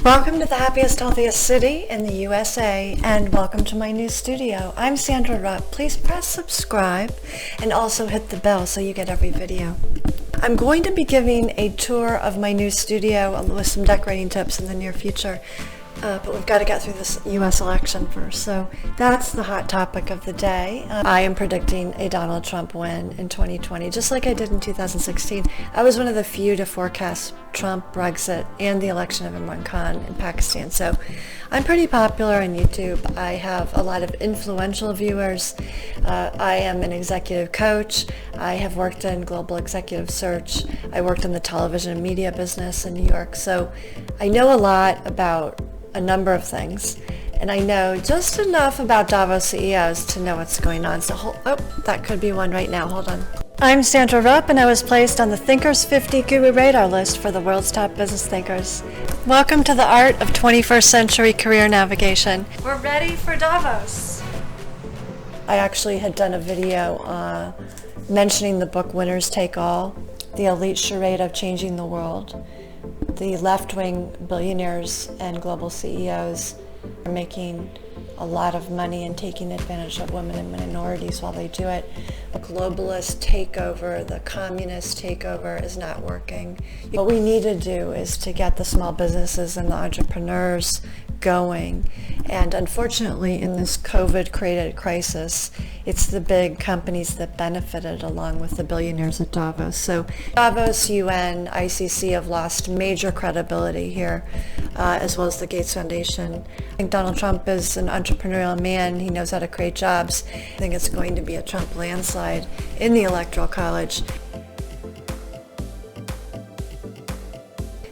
Welcome to the happiest, healthiest city in the USA, and welcome to my new studio. I'm Sandra Rupp. Please press subscribe and also hit the bell so you get every video. I'm going to be giving a tour of my new studio with some decorating tips in the near future, but we've got to get through this US election first. So that's the hot topic of the day. I am predicting a Donald Trump win in 2020, just like I did in 2016. I was one of the few to forecast Trump, Brexit, and the election of Imran Khan in Pakistan. So I'm pretty popular on YouTube. I have a lot of influential viewers. I am an executive coach. I have worked in global executive search. I worked in the television and media business in New York. So I know a lot about a number of things, and I know just enough about Davos CEOs to know what's going on. So, that could be one right now. Hold on. I'm Sandra Rupp, and I was placed on the Thinkers 50 Guru Radar list for the world's top business thinkers. Welcome to the art of 21st century career navigation. We're ready for Davos. I actually had done a video mentioning the book Winners Take All, the elite charade of changing the world. The left-wing billionaires and global CEOs are making a lot of money and taking advantage of women and minorities while they do it. The globalist takeover, the communist takeover is not working. What we need to do is to get the small businesses and the entrepreneurs going. And unfortunately, in this COVID-created crisis, it's the big companies that benefited along with the billionaires at Davos. So Davos, UN, ICC have lost major credibility here, as well as the Gates Foundation. I think Donald Trump is an entrepreneurial man. He knows how to create jobs. I think it's going to be a Trump landslide in the Electoral College.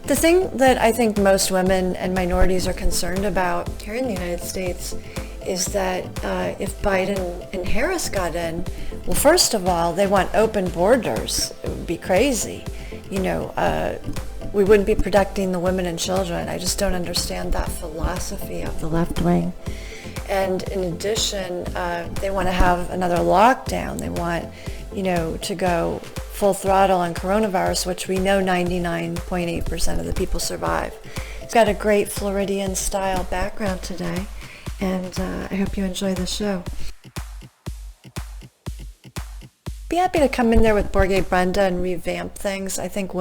The thing that I think most women and minorities are concerned about here in the United States is that if Biden and Harris got in, well, first of all, they want open borders. It would be crazy. We wouldn't be protecting the women and children. I just don't understand that philosophy of the left wing. And in addition, they want to have another lockdown. They want, to go full throttle on coronavirus, which we know 99.8% of the people survive. It's got a great Floridian style background today, and I hope you enjoy the show. Be happy to come in there with Borge Brenda and revamp things. I think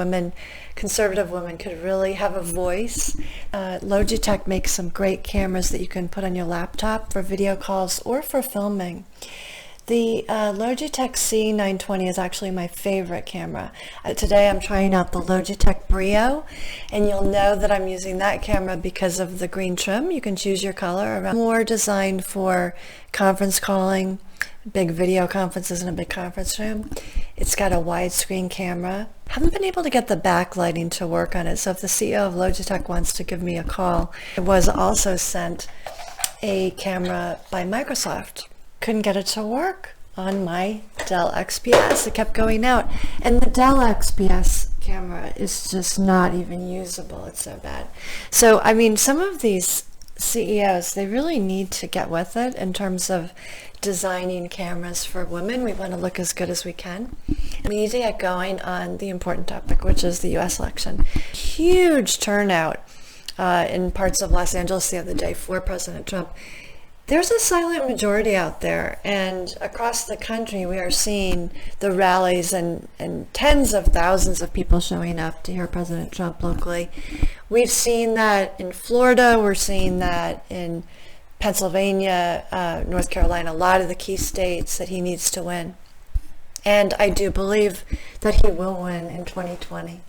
conservative women could really have a voice. Logitech makes some great cameras that you can put on your laptop for video calls or for filming. The Logitech C920 is actually my favorite camera. Today I'm trying out the Logitech Brio, and you'll know that I'm using that camera because of the green trim. You can choose your color. More designed for conference calling, big video conferences in a big conference room. It's got a widescreen camera. Haven't been able to get the backlighting to work on it, so if the CEO of Logitech wants to give me a call. I was also sent a camera by Microsoft. Couldn't get it to work on my Dell XPS. It kept going out, and the Dell XPS camera is just not even usable. It's so bad. So some of these CEOs, they really need to get with it in terms of designing cameras for women. We want to look as good as we can. We need to get going on the important topic, which is the US election. Huge turnout in parts of Los Angeles the other day for President Trump. There's a silent majority out there, and across the country we are seeing the rallies and tens of thousands of people showing up to hear President Trump locally. We've seen that in Florida, we're seeing that in Pennsylvania, North Carolina, a lot of the key states that he needs to win. And I do believe that he will win in 2020.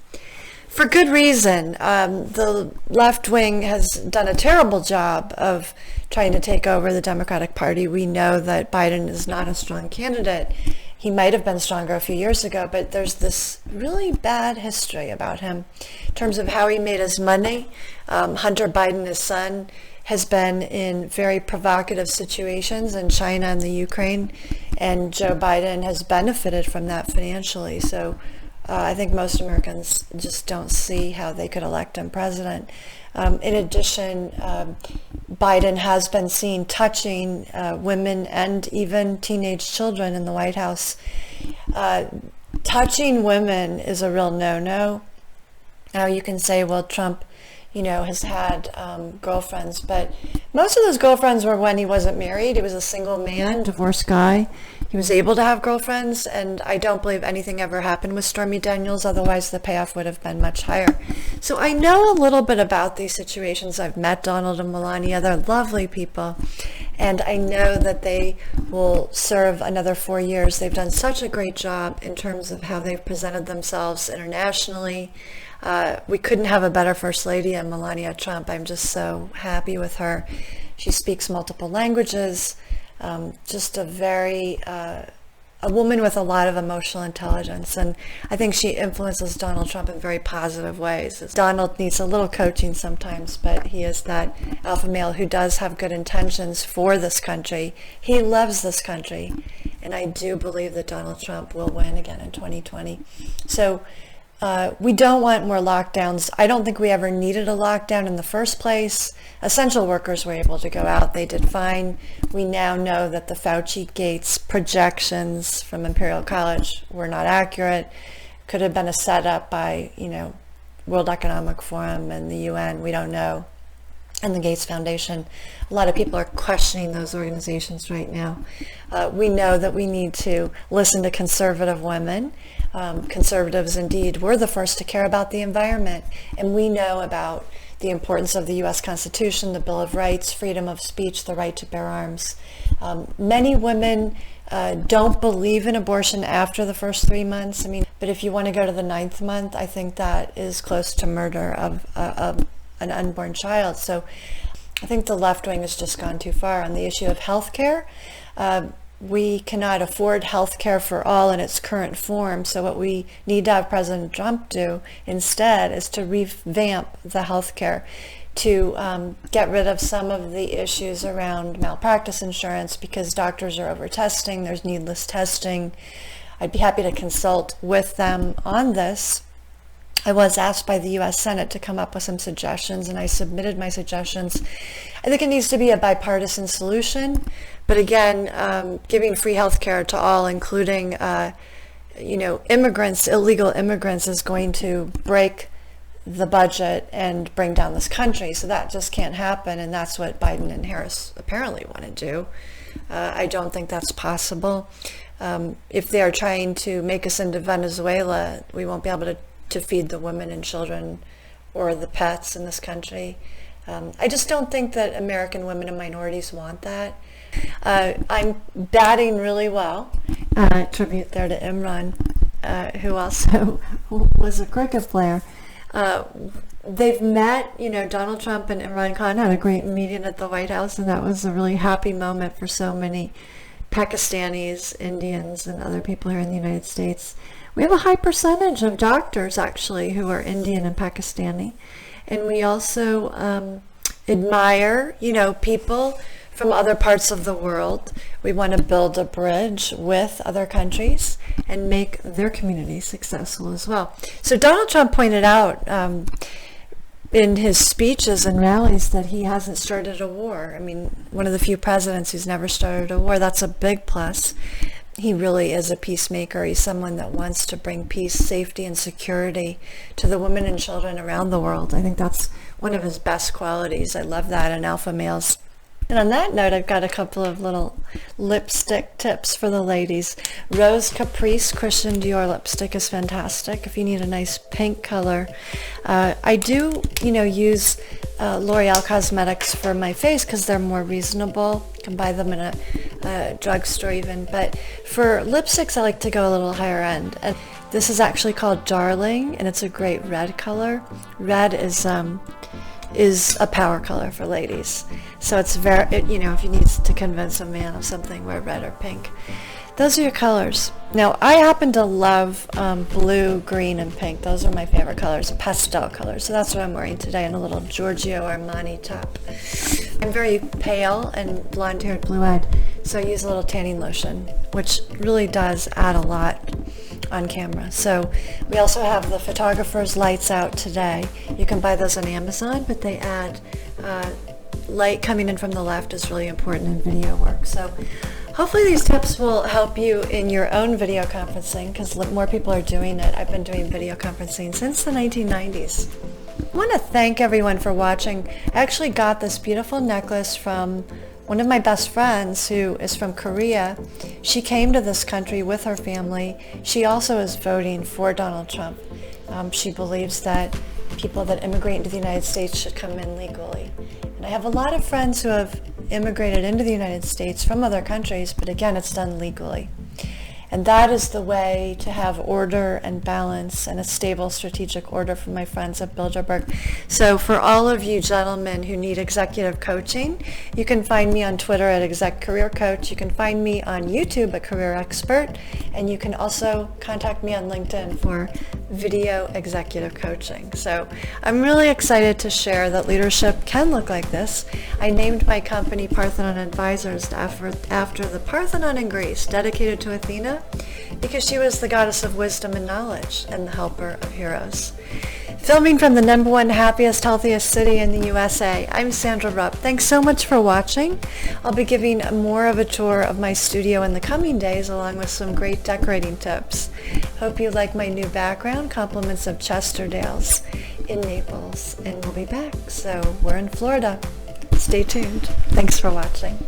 For good reason. The left wing has done a terrible job of trying to take over the Democratic Party. We know that Biden is not a strong candidate. He might have been stronger a few years ago, but there's this really bad history about him in terms of how he made his money. Hunter Biden, his son, has been in very provocative situations in China and the Ukraine, and Joe Biden has benefited from that financially. So I think most Americans just don't see how they could elect him president. In addition, Biden has been seen touching women and even teenage children in the White House. Touching women is a real no-no. Now you can say, well, Trump has had girlfriends, but most of those girlfriends were when he wasn't married. He was a single man, divorced guy. He was able to have girlfriends, and I don't believe anything ever happened with Stormy Daniels, otherwise the payoff would have been much higher. So I know a little bit about these situations. I've met Donald and Melania. They're lovely people, and I know that they will serve another 4 years. They've done such a great job in terms of how they've presented themselves internationally. We couldn't have a better First Lady than Melania Trump. I'm just so happy with her. She speaks multiple languages, just a woman with a lot of emotional intelligence, and I think she influences Donald Trump in very positive ways. Donald needs a little coaching sometimes, but he is that alpha male who does have good intentions for this country. He loves this country, and I do believe that Donald Trump will win again in 2020. So we don't want more lockdowns. I don't think we ever needed a lockdown in the first place. Essential workers were able to go out. They did fine. We now know that the Fauci-Gates projections from Imperial College were not accurate. Could have been a setup by, World Economic Forum and the UN. We don't know. And the Gates Foundation. A lot of people are questioning those organizations right now. We know that we need to listen to conservative women. Conservatives, indeed, were the first to care about the environment. And we know about the importance of the U.S. Constitution, the Bill of Rights, freedom of speech, the right to bear arms. Many women don't believe in abortion after the first 3 months. But if you want to go to the 9th month, I think that is close to murder of an unborn child. So I think the left wing has just gone too far on the issue of health care. We cannot afford health care for all in its current form. So what we need to have President Trump do instead is to revamp the health care, to get rid of some of the issues around malpractice insurance, because doctors are over testing, there's needless testing. I'd be happy to consult with them on this. I was asked by the U.S. Senate to come up with some suggestions, and I submitted my suggestions. I think it needs to be a bipartisan solution, but again, giving free health care to all, including, immigrants, illegal immigrants, is going to break the budget and bring down this country. So that just can't happen, and that's what Biden and Harris apparently want to do. I don't think that's possible. If they are trying to make us into Venezuela, we won't be able to feed the women and children or the pets in this country. I just don't think that American women and minorities want that. I'm batting really well. Tribute there to Imran, who also was a cricket player. They've met, Donald Trump and Imran Khan had a great meeting at the White House, and that was a really happy moment for so many Pakistanis, Indians, and other people here in the United States. We have a high percentage of doctors, actually, who are Indian and Pakistani. And we also admire, people from other parts of the world. We want to build a bridge with other countries and make their communities successful as well. So Donald Trump pointed out in his speeches and rallies that he hasn't started a war. One of the few presidents who's never started a war. That's a big plus. He really is a peacemaker. He's someone that wants to bring peace, safety, and security to the women and children around the world. I think that's one of his best qualities. I love that in alpha males. And on that note, I've got a couple of little lipstick tips for the ladies. Rose Caprice Christian Dior lipstick is fantastic if you need a nice pink color. I do, use L'Oreal Cosmetics for my face because they're more reasonable. You can buy them in a drugstore even. But for lipsticks, I like to go a little higher end. And this is actually called Darling, and it's a great red color. Red is a power color for ladies. So it's very, if you need to convince a man of something, wear red or pink. Those are your colors. Now, I happen to love blue, green, and pink. Those are my favorite colors, pastel colors. So that's what I'm wearing today in a little Giorgio Armani top. I'm very pale and blonde-haired, blue-eyed, so I use a little tanning lotion, which really does add a lot on camera. So we also have the photographer's lights out today. You can buy those on Amazon, but they add light coming in from the left is really important in video work. So hopefully these tips will help you in your own video conferencing, because more people are doing it. I've been doing video conferencing since the 1990s. I want to thank everyone for watching. I actually got this beautiful necklace from one of my best friends who is from Korea. She came to this country with her family. She also is voting for Donald Trump. She believes that people that immigrate into the United States should come in legally. And I have a lot of friends who have immigrated into the United States from other countries, but again, it's done legally. And that is the way to have order and balance and a stable strategic order from my friends at Bilderberg. So for all of you gentlemen who need executive coaching, you can find me on Twitter at Exec Career Coach. You can find me on YouTube at Career Expert. And you can also contact me on LinkedIn for video executive coaching. So I'm really excited to share that leadership can look like this. I named my company Parthenon Advisors after the Parthenon in Greece, dedicated to Athena, because she was the goddess of wisdom and knowledge and the helper of heroes. Filming from the #1 happiest, healthiest city in the USA, I'm Sandra Rupp. Thanks so much for watching. I'll be giving more of a tour of my studio in the coming days, along with some great decorating tips. Hope you like my new background, compliments of Chesterdale's in Naples, and we'll be back. So we're in Florida. Stay tuned. Thanks for watching.